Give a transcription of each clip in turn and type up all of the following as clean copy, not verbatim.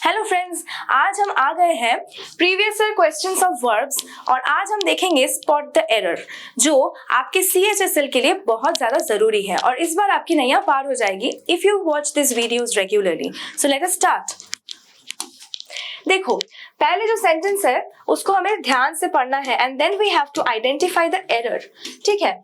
Hello friends, आज हम आ गए हैं previous year questions of verbs और आज हम देखेंगे स्पॉट द एरर जो आपके CHSL के लिए बहुत ज्यादा जरूरी है और इस बार आपकी नैया पार हो जाएगी if you watch this videos regularly. So let us start. देखो, पहले जो सेंटेंस है उसको हमें ध्यान से पढ़ना है and then we have to identify the error. ठीक है,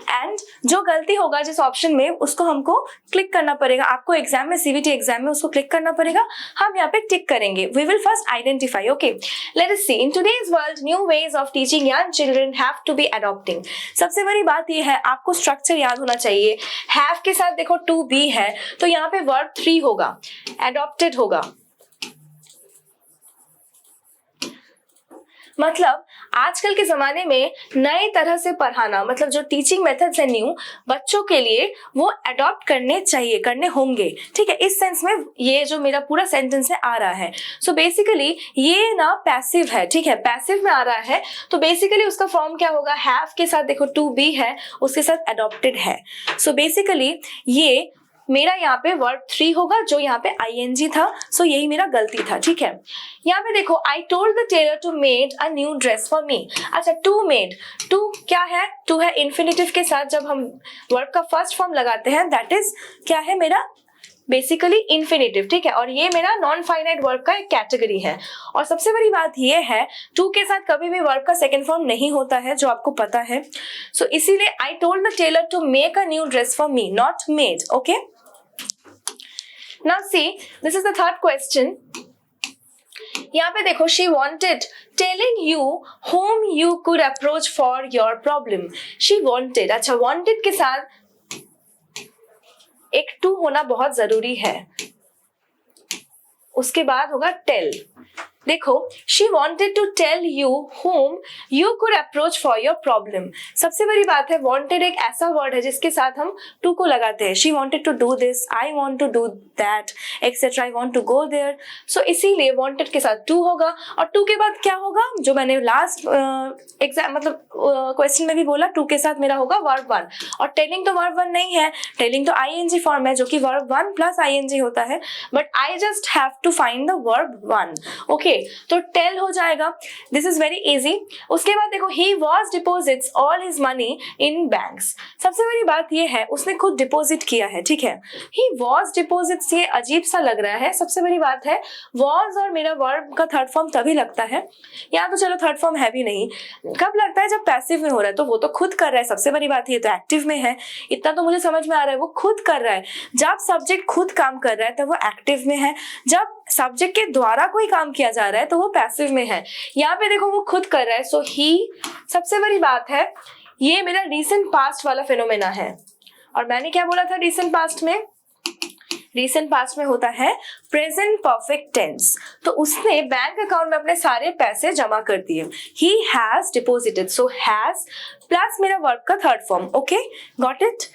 एंड जो गलती होगा जिस ऑप्शन में उसको हमको क्लिक करना पड़ेगा। आपको एग्जाम में CBT एग्जाम में उसको क्लिक करना पड़ेगा, हम यहाँ पे टिक करेंगे। We will first identify. Okay, let us see. In today's world new ways of teaching young children have to be adopting. सबसे बड़ी बात ये है, आपको स्ट्रक्चर याद होना चाहिए। हैव के साथ देखो टू बी है तो यहाँ पे वर्ब 3 होगा, अडॉप्टेड होगा। मतलब आजकल के जमाने में नए तरह से पढ़ाना, मतलब जो टीचिंग मेथड्स है न्यू बच्चों के लिए, वो अडॉप्ट करने चाहिए, करने होंगे। ठीक है, इस सेंस में ये जो मेरा पूरा सेंटेंस है आ रहा है। सो बेसिकली ये ना पैसिव है। ठीक है, पैसिव में आ रहा है तो बेसिकली उसका फॉर्म क्या होगा, हैव के साथ देखो टू बी है, उसके साथ अडॉप्टेड है। सो बेसिकली ये मेरा यहाँ पे वर्ब 3 होगा जो यहाँ पे ING था। सो यही मेरा गलती था। ठीक है, यहाँ पे देखो I told the tailor to made a new dress for me. अच्छा, टू मेड, टू क्या है, टू है इन्फिनेटिव के साथ जब हम वर्ब का फर्स्ट फॉर्म लगाते हैं, दैट इज क्या है मेरा बेसिकली इन्फिनेटिव। ठीक है, और ये मेरा नॉन फाइनाइट वर्ब का एक कैटेगरी है। और सबसे बड़ी बात ये है, टू के साथ कभी भी वर्ब का सेकंड फॉर्म नहीं होता है, जो आपको पता है। सो इसीलिए I told the tailor to make a new dress for me, not made. Okay, now see, this is the third question. यहाँ पे देखो, she wanted telling you whom you could approach for your problem. She wanted, अच्छा wanted के साथ एक to होना बहुत जरूरी है, उसके बाद होगा tell। देखो, she wanted to tell you whom you could approach for your problem। सबसे बड़ी बात है, wanted एक ऐसा वर्ड है जिसके साथ हम to को लगाते हैं। she wanted to do this, I want to do that, etc. I want to go there। so इसीलिए wanted के साथ to होगा और to के बाद क्या होगा, जो मैंने लास्ट एग्जाम मतलब क्वेश्चन में भी बोला, to के साथ मेरा होगा verb 1। और telling तो verb 1 नहीं है, telling तो ING फॉर्म है जो कि verb 1 plus ING होता है, but I just have to find the verb 1। Okay, तो टेल हो जाएगा। This is very easy. उसके बाद देखो, he was deposits all his money in banks. सबसे बड़ी बात ये है, उसने खुद डिपोजिट किया है। ठीक है, ही वॉज डिपोजिट्स, ये अजीब सा लग रहा है। सबसे बड़ी बात है, वॉज और मेरा वर्ब का थर्ड फॉर्म तभी लगता है, यहाँ तो चलो थर्ड फॉर्म है भी नहीं, कब लगता है जब पैसिव में हो रहा है, तो वो तो खुद कर रहा है। सबसे बड़ी बात ये तो एक्टिव में है, इतना तो मुझे समझ में आ रहा है, वो खुद कर रहा है। जब सब्जेक्ट खुद काम कर रहा है तो वो एक्टिव में है, जब सब्जेक्ट के द्वारा कोई काम किया जा रहा है तो वो पैसिव में है। यहाँ पे देखो वो खुद कर रहा है, सो ही। सबसे बड़ी बात है, ये मेरा रीसेंट पास्ट वाला फिनोमेना है। और मैंने क्या बोला था रीसेंट पास्ट में, रीसेंट पास्ट में होता है प्रेजेंट परफेक्ट टेंस। तो उसने बैंक अकाउंट में अपने सारे पैसे जमा कर दिए। He has deposited, so has plus मेरा वर्ब का third form. Okay, got it.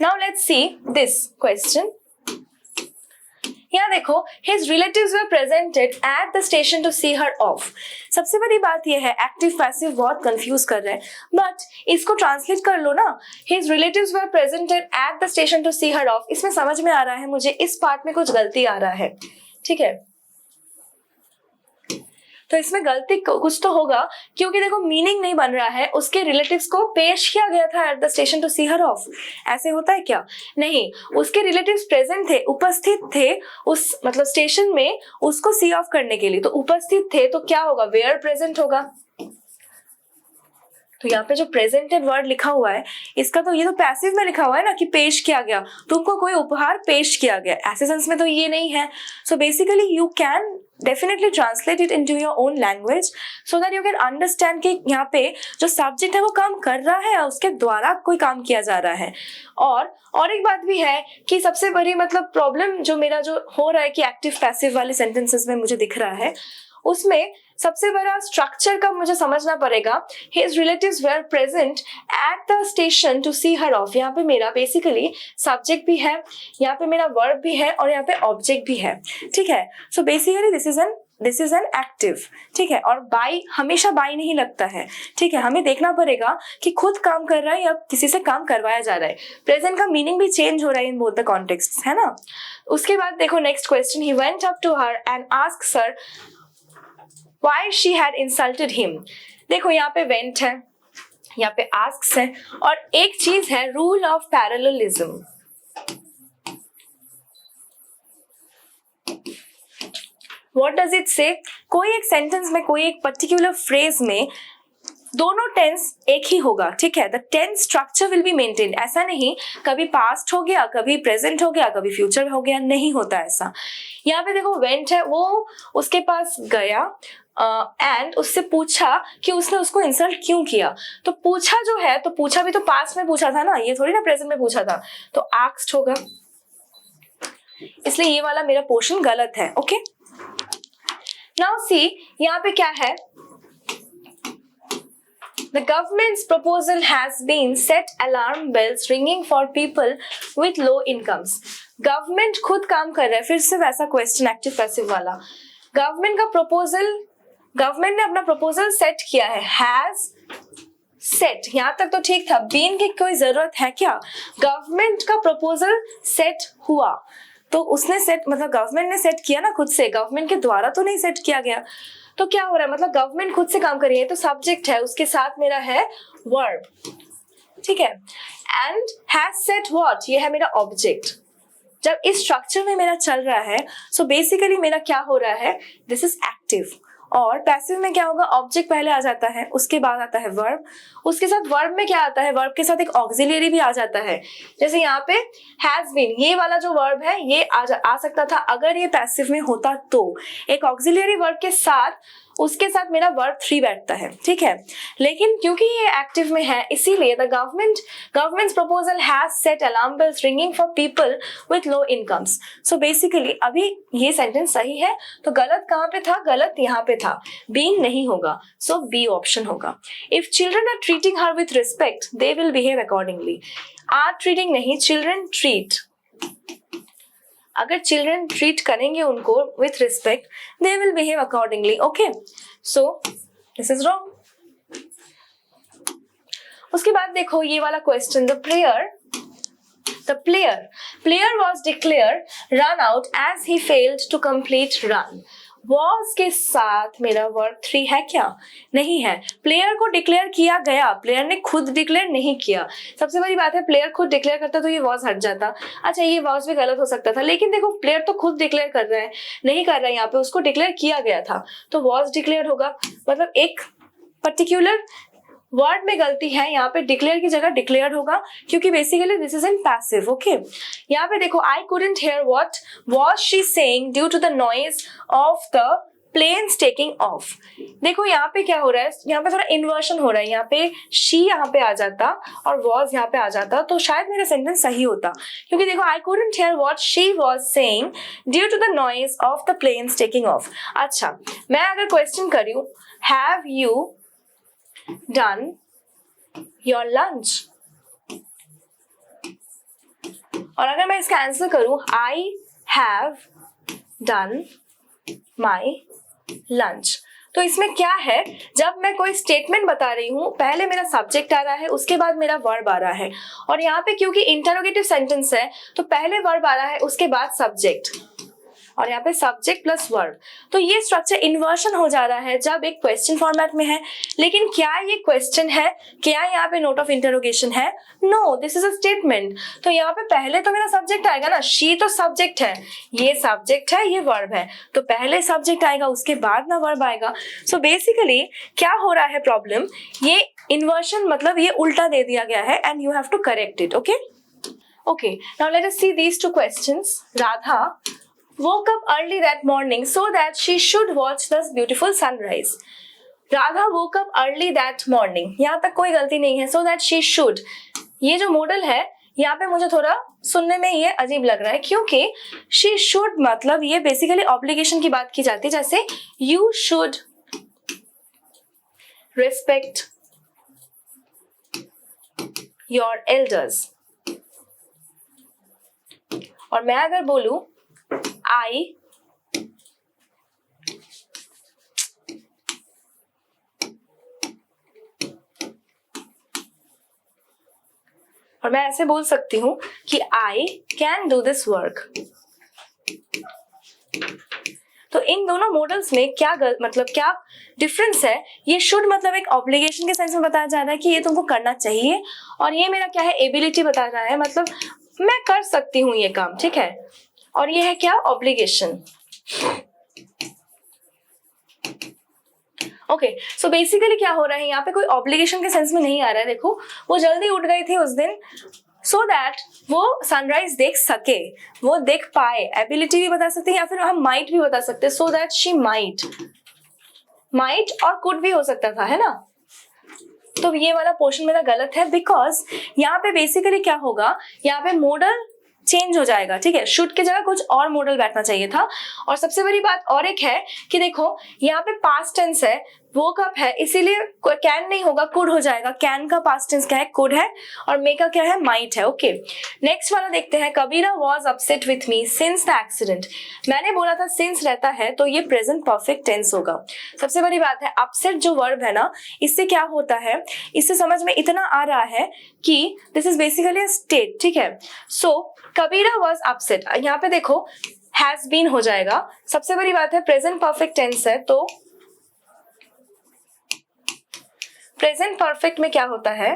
Now let's see this question. यहाँ देखो, his relatives were presented at the station to see her off। सबसे बड़ी बात यह है, एक्टिव पैसिव बहुत कंफ्यूज कर रहे हैं, बट इसको ट्रांसलेट कर लो ना। his relatives were presented at the station to see her off, इसमें समझ में आ रहा है मुझे इस पार्ट में कुछ गलती आ रहा है। ठीक है, तो इसमें गलती कुछ तो होगा, क्योंकि देखो मीनिंग नहीं बन रहा है। उसके रिलेटिव्स को पेश किया गया था at the station to see her off, ऐसे होता है क्या? नहीं, उसके रिलेटिव्स प्रेजेंट थे, उपस्थित थे उस मतलब स्टेशन में उसको सी ऑफ करने के लिए, तो उपस्थित थे तो क्या होगा, वेयर प्रेजेंट होगा। तो यहाँ पे जो प्रेजेंटेड वर्ड लिखा हुआ है, इसका तो ये तो पैसिव में लिखा हुआ है ना कि पेश किया गया, तुमको कोई उपहार पेश किया गया, ऐसे सेंस में तो ये नहीं है। So basically you can definitely translate it into your own language so that you can understand कि यहाँ पे जो सब्जेक्ट है वो काम कर रहा है और उसके द्वारा कोई काम किया जा रहा है। और एक बात भी है कि सबसे बड़ी मतलब प्रॉब्लम जो मेरा जो हो रहा है कि एक्टिव पैसिव वाले सेंटेंसेस में मुझे दिख रहा है, उसमें सबसे बड़ा स्ट्रक्चर का मुझे समझना पड़ेगा। His relatives were present at the station to see her off। यहाँ पे मेरा बेसिकली सब्जेक्ट भी है, यहाँ पे मेरा वर्ब भी है और यहाँ पे ऑब्जेक्ट भी है। ठीक है, so basically this is an this is an active, ठीक है। और बाई हमेशा बाई नहीं लगता है, ठीक है। हमें देखना पड़ेगा कि खुद काम कर रहा है या किसी से काम करवाया जा रहा है। प्रेजेंट का मीनिंग भी चेंज हो रहा है इन बोथ द कॉन्टेक्स्ट, है ना। उसके बाद देखो next question, he went up to her and asked her why she had insulted him. देखो यहाँ पे वेंट है, यहाँ पे आस्क्स है, और एक चीज है rule of parallelism. What does it से? कोई एक सेंटेंस में, कोई एक पर्टिकुलर फ्रेज में दोनों टेंस एक ही होगा, ठीक है। The tense structure will be maintained. ऐसा नहीं कभी पास्ट हो गया, कभी प्रेजेंट हो गया, कभी फ्यूचर हो गया, नहीं होता ऐसा। यहाँ पे देखो वेंट है, वो उसके पास गया एंड उससे पूछा कि उसने उसको इंसल्ट क्यों किया। तो पूछा जो है, तो पूछा भी तो पास्ट में पूछा था ना, ये थोड़ी ना प्रेजेंट में पूछा था, तो आस्क्ड होगा, इसलिए ये वाला मेरा पोर्शन गलत है। ओके, नाउ सी यहाँ पे क्या है, The government's proposal has been set alarm bells ringing for people with low incomes. Government खुद काम कर रहा है, फिर से वैसा क्वेश्चन एक्टिव पैसिव वाला। गवर्नमेंट का प्रपोजल, गवर्नमेंट ने अपना प्रपोजल सेट किया है, हैज सेट, यहाँ तक तो ठीक था। बीन की कोई जरूरत है क्या? गवर्नमेंट का प्रपोजल सेट हुआ तो उसने सेट, मतलब गवर्नमेंट ने सेट किया ना खुद से, गवर्नमेंट के द्वारा तो नहीं सेट किया गया। तो क्या हो रहा है, मतलब गवर्नमेंट खुद से काम कर रही है, तो सब्जेक्ट है, उसके साथ मेरा है वर्ब, ठीक है। एंड हैज सेट व्हाट, ये है मेरा ऑब्जेक्ट। जब इस स्ट्रक्चर में मेरा चल रहा है, सो बेसिकली मेरा क्या हो रहा है, दिस इज एक्टिव। और पैसिव में क्या होगा, ऑब्जेक्ट पहले आ जाता है, उसके बाद आता है वर्ब, उसके साथ वर्ब में क्या आता है, वर्ब के साथ एक ऑक्सिलियरी भी आ जाता है। जैसे यहाँ पे हैज बीन, ये वाला जो वर्ब है ये आ सकता था अगर ये पैसिव में होता, तो एक ऑक्सिलियरी वर्ब के साथ उसके साथ मेरा वर्ब 3 बैठता है, ठीक है। लेकिन क्योंकि ये एक्टिव में है, इसीलिए the government's proposal has set alarm bells ringing for people with low incomes. So basically अभी ये सेंटेंस सही है, तो गलत कहाँ पे था, गलत यहाँ पे था, बीन नहीं होगा, सो बी ऑप्शन होगा। If children are treating her with respect they will behave accordingly. Are treating नहीं, चिल्ड्रन ट्रीट। अगर चिल्ड्रन ट्रीट करेंगे उनको with respect, they will behave accordingly. Okay, so this is wrong. उसके बाद देखो ये वाला question, the player was declared run out as he failed to complete run. was के साथ मेरा वर्ब 3 है क्या? नहीं है। प्लेयर को डिक्लेयर किया गया, प्लेयर ने खुद डिक्लेयर नहीं किया। सबसे बड़ी बात है, प्लेयर खुद डिक्लेयर करता तो ये वॉज हट जाता। अच्छा, ये वॉज भी गलत हो सकता था, लेकिन देखो प्लेयर तो खुद डिक्लेयर कर रहा है, नहीं कर रहा है, यहाँ पे उसको डिक्लेयर किया गया था, तो वॉज डिक्लेयर होगा। मतलब एक पर्टिकुलर वर्ड में गलती है, यहाँ पे डिक्लेयर की जगह डिक्लेयर्ड होगा, क्योंकि basically this is in passive. Okay, यहाँ पे देखो, I couldn't hear what was she saying due to the noise of the planes taking off. देखो यहाँ पे क्या हो रहा है, यहाँ पे थोड़ा इन्वर्शन हो रहा है, यहाँ पे शी यहाँ पे आ जाता और वॉज यहाँ पे आ जाता, तो शायद मेरा सेंटेंस सही होता। क्योंकि देखो, I couldn't hear what she was saying due to the noise of the planes taking off. अच्छा, मैं अगर क्वेश्चन करूं, have you done your lunch, और अगर मैं इसका आंसर करूं, I have done my lunch, तो इसमें क्या है, जब मैं कोई स्टेटमेंट बता रही हूँ, पहले मेरा सब्जेक्ट आ रहा है, उसके बाद मेरा वर्ब आ रहा है, और यहाँ पे क्योंकि इंटरोगेटिव सेंटेंस है, तो पहले वर्ब आ रहा है, उसके बाद सब्जेक्ट, और यहाँ पे सब्जेक्ट प्लस वर्ब। तो ये स्ट्रक्चर इन्वर्शन हो जा रहा है जब एक क्वेश्चन फॉर्मेट में है। लेकिन क्या ये क्वेश्चन है, क्या यहाँ पे नोट ऑफ इंटरोगेशन है? No, this is a statement. तो यहाँ पे पहले तो मेरा सब्जेक्ट आएगा ना, शी तो सब्जेक्ट है, ये सब्जेक्ट है, ये वर्ब है, तो पहले सब्जेक्ट आएगा, उसके बाद ना वर्ब आएगा। सो बेसिकली क्या हो रहा है प्रॉब्लम, ये इन्वर्शन मतलब ये उल्टा दे दिया गया है, and you have to correct it. Okay, now let us see these 2 questions. Radha woke up early that morning so that she should watch the beautiful sunrise. Radha woke up early that morning. यहाँ तक कोई गलती नहीं है। So that she should, ये जो model है, यहाँ पे मुझे थोड़ा सुनने में ये अजीब लग रहा है, क्योंकि she should मतलब ये बेसिकली ऑब्लिगेशन की बात की जाती है, जैसे you should respect your elders। और मैं अगर बोलूं I और मैं ऐसे बोल सकती हूँ कि I can do this work. तो इन दोनों मॉडल्स में क्या मतलब क्या डिफरेंस है? ये शुड मतलब एक ऑब्लिगेशन के सेंस में बताया जा रहा है कि ये तुमको करना चाहिए, और ये मेरा क्या है, एबिलिटी बताया जा रहा है, मतलब मैं कर सकती हूँ ये काम, ठीक है। और ये है क्या, ऑब्लिगेशन। ओके, सो बेसिकली क्या हो रहा है यहाँ पे, कोई ऑब्लिगेशन के सेंस में नहीं आ रहा है। देखो वो जल्दी उठ गई थी उस दिन सो दैट वो सनराइज देख सके, वो देख पाए। एबिलिटी भी बता सकते हैं या फिर हम माइट भी बता सकते हैं, सो दैट शी माइट और कुड भी हो सकता था, है ना। तो ये वाला पोर्शन मेरा गलत है, बिकॉज यहाँ पे बेसिकली क्या होगा, यहाँ पे मॉडल चेंज हो जाएगा, ठीक है। शुड की जगह कुछ और मॉडल बैठना चाहिए था। और सबसे बड़ी बात और एक है कि देखो यहाँ पे पास्ट टेंस है, वो कब है, इसीलिए कैन नहीं होगा, कुड हो जाएगा। कैन का पास्ट टेंस क्या है, कुड है, और मे का क्या है, माइट है। ओके, नेक्स्ट वाला देखते हैं। Kabira was upset with me since the accident. मैंने बोला था सिंस रहता है तो ये प्रेजेंट परफेक्ट टेंस होगा। सबसे बड़ी बात है, अपसेट जो वर्ब है ना, इससे क्या होता है, इससे समझ में इतना आ रहा है कि this is basically a state, ठीक है। सो कबीरा वॉज अपसेट, यहाँ पे देखो हैज बीन हो जाएगा। सबसे बड़ी बात है प्रेजेंट परफेक्ट टेंस है, तो प्रेजेंट परफेक्ट में क्या होता है,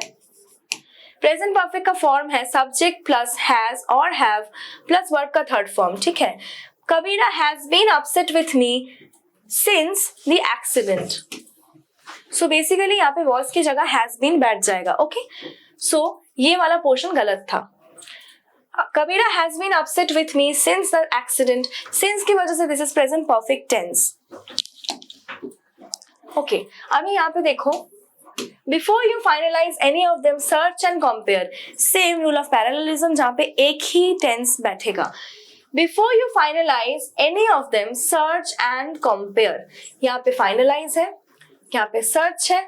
प्रेजेंट परफेक्ट का फॉर्म है सब्जेक्ट प्लस हैज और हैव प्लस वर्ब का थर्ड फॉर्म, ठीक है। Kabira has been upset with me since the accident. So basically यहाँ पे वॉज की जगह हैज बीन बैठ जाएगा। ओके, सो ये वाला पोर्शन गलत था। Kabira has been upset with me since the accident, since की वजह से this is present perfect tense. Okay, अभी यहाँ पे देखो, before you finalize any of them search and compare, same rule of parallelism जहां पे एक ही टेंस बैठेगा। Before you finalize any of them search and compare, यहाँ पे फाइनलाइज है, यहाँ पे सर्च है,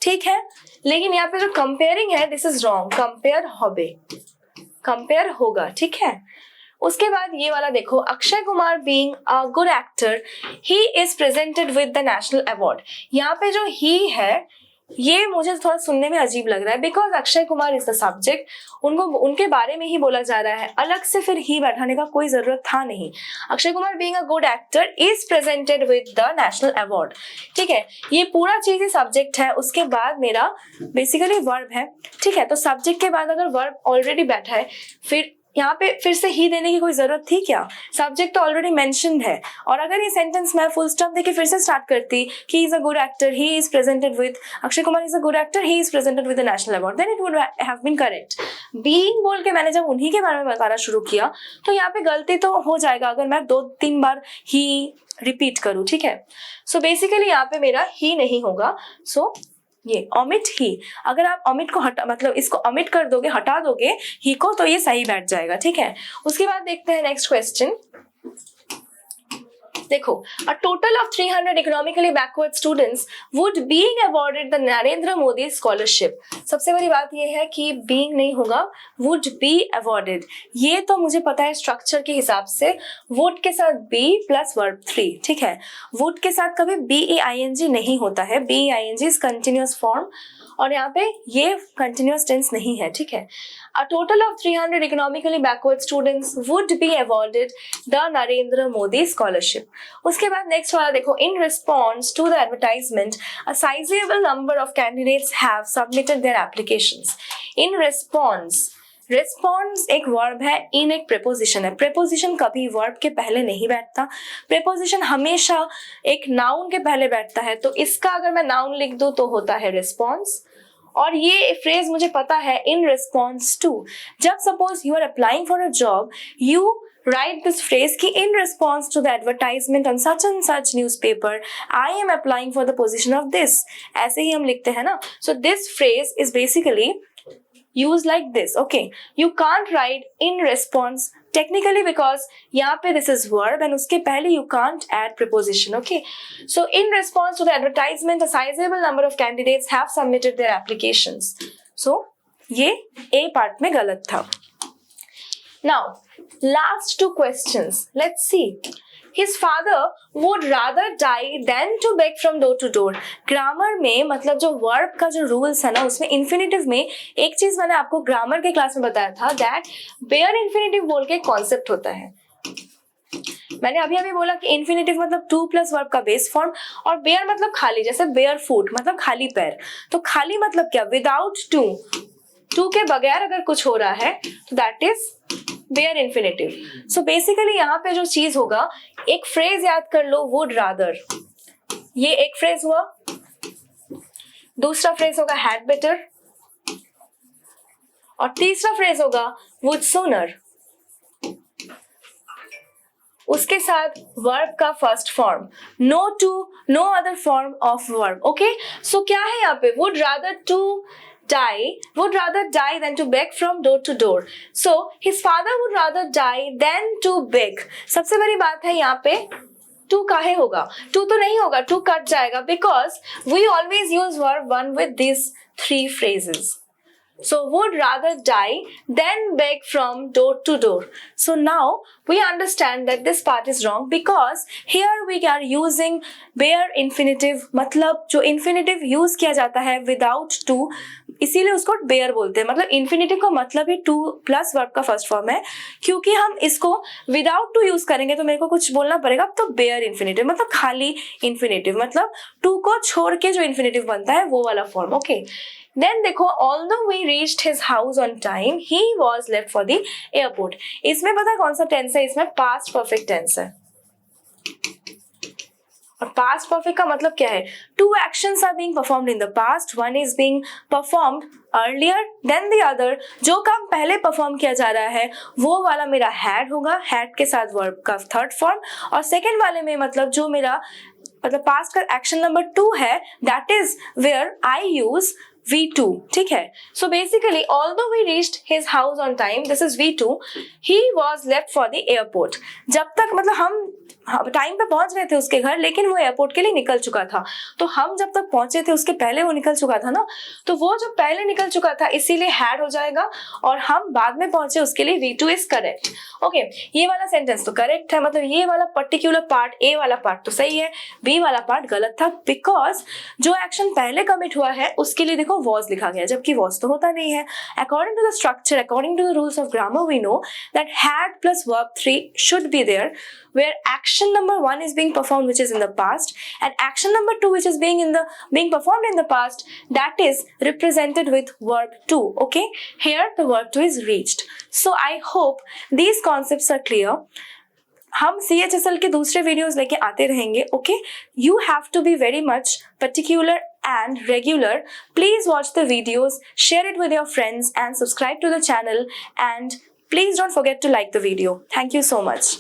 ठीक है, लेकिन यहाँ पे जो कंपेयरिंग है दिस इज रॉन्ग, कंपेयर होबे, कंपेयर होगा, ठीक है। उसके बाद ये वाला देखो, Akshay Kumar being a good actor he is presented with the national award. यहाँ पे जो ही है ये मुझे थोड़ा सुनने में अजीब लग रहा है, because Akshay Kumar is the subject, उनके बारे में ही बोला जा रहा है, अलग से फिर ही बैठाने का कोई जरूरत था नहीं। Akshay Kumar being a good actor is presented with the national award, ठीक है। ये पूरा चीज ही सब्जेक्ट है, उसके बाद मेरा बेसिकली वर्ब है, ठीक है। तो सब्जेक्ट के बाद अगर वर्ब ऑलरेडी बैठा है, फिर यहाँ पे फिर से ही देने की कोई जरूरत थी क्या, सब्जेक्ट तो ऑलरेडी मेंशन्ड है। और अगर ये सेंटेंस मैं फुल स्टॉप देके फिर से स्टार्ट करती कि is a good actor he is presented with, Akshay Kumar is a good actor he is presented with the national award, then it would have been correct. Being बोल के मैंने जब उन्हीं के बारे में बताना शुरू किया तो यहाँ पे गलती तो हो जाएगा अगर मैं 2-3 बार ही रिपीट करूँ, ठीक है। सो बेसिकली यहाँ पे मेरा ही नहीं होगा, सो ये ओमिट ही, अगर आप ओमिट को हटा मतलब इसको ओमिट कर दोगे, हटा दोगे ही को, तो ये सही बैठ जाएगा, ठीक है। उसके बाद देखते हैं नेक्स्ट क्वेश्चन। देखो, a total of 300 economically backward students would being awarded the Narendra Modi scholarship. सबसे बड़ी बात ये है कि being नहीं होगा, would be awarded। ये तो मुझे पता है स्ट्रक्चर के हिसाब से, would के साथ be प्लस वर्ब 3, ठीक है। would के साथ कभी being नहीं होता है, being is continuous form, और यहाँ पे ये continuous tense नहीं है, ठीक है। A total of 300 economically backward students would be awarded the Narendra Modi scholarship। उसके बाद नेक्स्ट वाला देखो, in response to the advertisement, a sizable number of candidates have submitted their applications। In response, response एक verb है, इन एक प्रेपोजिशन है। Preposition कभी verb के पहले नहीं बैठता, प्रेपोजिशन हमेशा एक नाउन के पहले बैठता है। तो इसका अगर मैं नाउन लिख दूं तो होता है रिस्पॉन्स, और ये फ्रेज मुझे पता है इन रिस्पॉन्स टू। जब suppose you are applying for a job, you write this phrase कि in response to the advertisement on such and such newspaper, I am applying for the position of this। ऐसे ही हम लिखते हैं ना। So this phrase is basically used like this। Okay, you can't write in response technically because यहाँ पे this is verb and उसके पहले you can't add preposition। Okay, so in response to the advertisement, a sizable number of candidates have submitted their applications। So ये A part में गलत था। Now Last two questions. Let's see. His father would rather die than to beg from door to door. Grammar में मतलब जो verb का जो rules है ना उसमें इन्फिनेटिव में एक चीज मैंने आपको ग्रामर के क्लास में बताया था दैट बेयर इन्फिनेटिव बोल के कॉन्सेप्ट होता है. मैंने अभी अभी बोला कि इन्फिनेटिव मतलब टू प्लस वर्ब का बेस फॉर्म और बेयर मतलब खाली, जैसे बेयर फुट मतलब खाली पैर. तो खाली मतलब क्या? विदाउट टू, टू के बगैर अगर कुछ हो रहा है तो that is bare infinitive. So basically यहाँ पे जो चीज होगा, एक फ्रेज याद कर लो, वुड रादर. ये एक फ्रेज हुआ. दूसरा फ्रेज होगा हैड बेटर और तीसरा फ्रेज होगा वुड सूनर. उसके साथ वर्ब का first form, no to, no other form of verb. Okay, so क्या है यहाँ पे? Would rather to die, would rather die than to beg from door to door. So his father would rather die than to beg. सबसे बड़ी बात है यहाँ पे टू काहे होगा? टू तो नहीं होगा, टू कट जाएगा because we always use verb one with these three phrases. So would rather die than beg from door to door. So now we understand that this part is wrong because here we are using bare infinitive. मतलब जो infinitive use किया जाता है without to, इसीलिए उसको bear बोलते हैं. मतलब इन्फिनेटिव का मतलब ही टू प्लस वर्ब का फर्स्ट फॉर्म है. क्योंकि हम इसको विदाउट टू यूज करेंगे तो मेरे को कुछ बोलना पड़ेगा. तो बेयर इन्फिनेटिव मतलब खाली इन्फिनेटिव, मतलब टू को छोड़ के जो इन्फिनेटिव बनता है वो वाला फॉर्म. ओके, देन देखो, although we reached his house on time, he was left for the airport. इसमें पता है कौन सा टेंस है? इसमें पास्ट परफेक्ट टेंस है. और पास्ट परफेक्ट का मतलब क्या है? Two actions are being performed in the past, one is being performed earlier than the other. जो काम पहले परफॉर्म किया जा रहा है वो वाला मेरा हैड होगा, हैड के साथ वर्ब का थर्ड फॉर्म. और सेकेंड वाले में मतलब जो मेरा मतलब पास्ट का एक्शन नंबर 2 है, that is where I use V2. ठीक है. So basically, although we reached his house on time, this is V2. He was left for the airport. जब तक मतलब हम टाइम पे पहुंच गए थे उसके घर, लेकिन वो एयरपोर्ट के लिए निकल चुका था. तो हम जब तक पहुंचे थे उसके पहले वो निकल चुका था ना, तो वो जो पहले निकल चुका था इसीलिए हैड हो जाएगा. और हम बाद में पहुंचे उसके लिए V2 इज करेक्ट. ओके, ये वाला सेंटेंस तो करेक्ट है. मतलब ये वाला पर्टिकुलर पार्ट, ए वाला पार्ट तो सही है, बी वाला पार्ट गलत था बिकॉज जो एक्शन पहले कमिट हुआ है उसके लिए देखो was लिखा गया, जबकि was तो होता नहीं है. According to the structure, according to the rules of grammar, we know that had plus verb 3 should be there, where action number 1 is being performed, which is in the past, and action number 2, which is being performed in the past, that is represented with verb 2. Okay, here the verb 2 is reached. So I hope these concepts are clear. हम CHSL के दूसरे videos लेके आते रहेंगे. Okay, you have to be very much particular and regular. Please watch the videos, share it with your friends and subscribe to the channel, and please don't forget to like the video. Thank you so much.